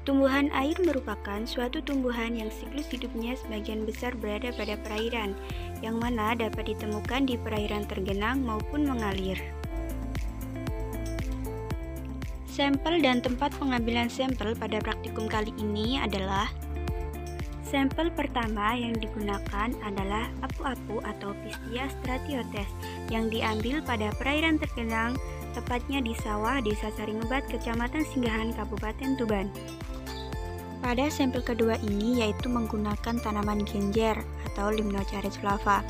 Tumbuhan air merupakan suatu tumbuhan yang siklus hidupnya sebagian besar berada pada perairan, yang mana dapat ditemukan di perairan tergenang maupun mengalir. Sampel dan tempat pengambilan sampel pada praktikum kali ini adalah: sampel pertama yang digunakan adalah apu-apu atau Pistia stratiotes yang diambil pada perairan tergenang, tepatnya di sawah Desa Saringebat, Kecamatan Singgahan, Kabupaten Tuban. Pada sampel kedua ini yaitu menggunakan tanaman genjer atau Limnocharis flava.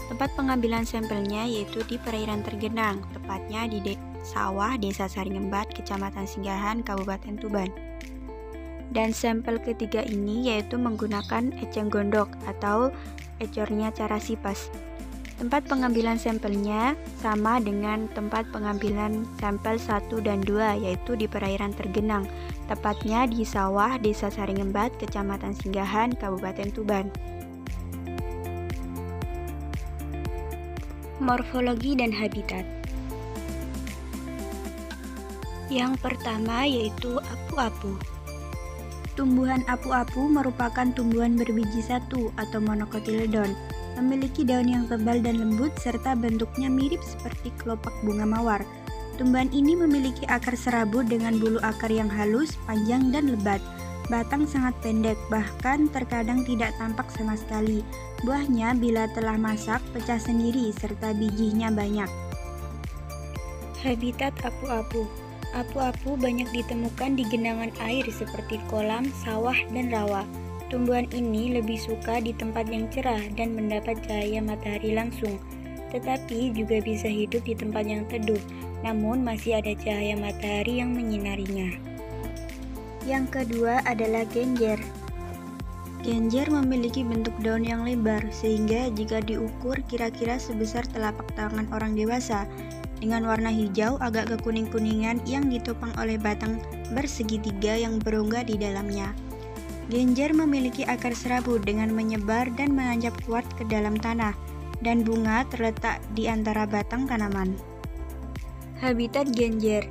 Tempat pengambilan sampelnya yaitu di perairan tergenang, tepatnya di sawah Desa Saringebat, Kecamatan Singgahan, Kabupaten Tuban. Dan sampel ketiga ini yaitu menggunakan eceng gondok atau Ecornia charasippus. Tempat pengambilan sampelnya sama dengan tempat pengambilan sampel 1 dan 2 yaitu di perairan tergenang, tepatnya di sawah Desa Saringebat, Kecamatan Singgahan, Kabupaten Tuban. Morfologi dan habitat. Yang pertama yaitu apu-apu. Tumbuhan apu-apu merupakan tumbuhan berbiji satu atau monocotyledon, memiliki daun yang tebal dan lembut serta bentuknya mirip seperti kelopak bunga mawar. Tumbuhan ini memiliki akar serabut dengan bulu akar yang halus, panjang, dan lebat. Batang sangat pendek, bahkan terkadang tidak tampak sama sekali. Buahnya bila telah masak pecah sendiri serta bijinya banyak. Habitat apu-apu. Apu-apu banyak ditemukan di genangan air seperti kolam, sawah, dan rawa. Tumbuhan ini lebih suka di tempat yang cerah dan mendapat cahaya matahari langsung, tetapi juga bisa hidup di tempat yang teduh, namun masih ada cahaya matahari yang menyinarinya. Yang kedua adalah genjer. Genjer memiliki bentuk daun yang lebar, sehingga jika diukur kira-kira sebesar telapak tangan orang dewasa, dengan warna hijau agak kekuning-kuningan yang ditopang oleh batang bersegitiga yang berongga di dalamnya. Genjer memiliki akar serabut dengan menyebar dan menancap kuat ke dalam tanah, dan bunga terletak di antara batang tanaman. Habitat genjer.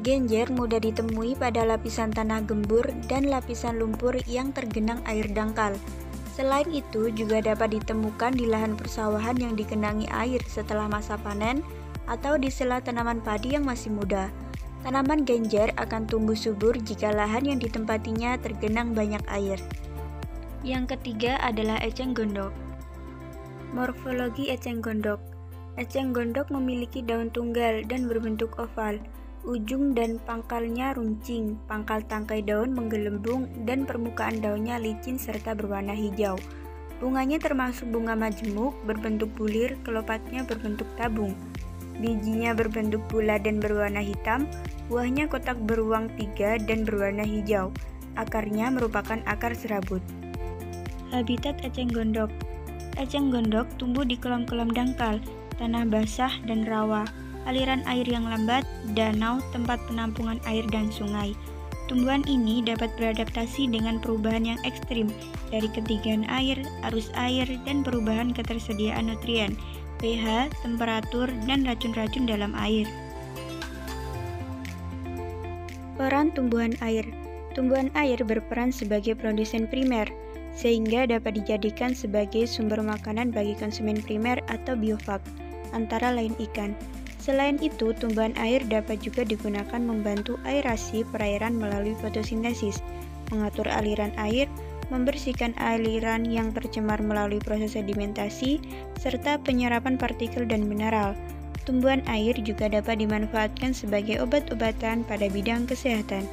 Genjer mudah ditemui pada lapisan tanah gembur dan lapisan lumpur yang tergenang air dangkal. Selain itu, juga dapat ditemukan di lahan persawahan yang digenangi air setelah masa panen atau di sela tanaman padi yang masih muda. Tanaman genjer akan tumbuh subur jika lahan yang ditempatinya tergenang banyak air. Yang ketiga adalah eceng gondok. Morfologi eceng gondok. Eceng gondok memiliki daun tunggal dan berbentuk oval. Ujung dan pangkalnya runcing, pangkal tangkai daun menggelembung dan permukaan daunnya licin serta berwarna hijau. Bunganya termasuk bunga majemuk, berbentuk bulir, kelopaknya berbentuk tabung. Bijinya berbentuk bulat dan berwarna hitam, buahnya kotak beruang 3 dan berwarna hijau. Akarnya merupakan akar serabut. Habitat eceng gondok. Eceng gondok tumbuh di kolam-kolam dangkal, tanah basah dan rawa, aliran air yang lambat, danau, tempat penampungan air dan sungai. Tumbuhan ini dapat beradaptasi dengan perubahan yang ekstrim dari ketinggian air, arus air, dan perubahan ketersediaan nutrien, pH, temperatur, dan racun-racun dalam air. Peran tumbuhan air. Tumbuhan air berperan sebagai produsen primer, sehingga dapat dijadikan sebagai sumber makanan bagi konsumen primer atau biofak, antara lain ikan. Selain itu, tumbuhan air dapat juga digunakan membantu aerasi perairan melalui fotosintesis, mengatur aliran air, membersihkan aliran yang tercemar melalui proses sedimentasi, serta penyerapan partikel dan mineral. Tumbuhan air juga dapat dimanfaatkan sebagai obat-obatan pada bidang kesehatan.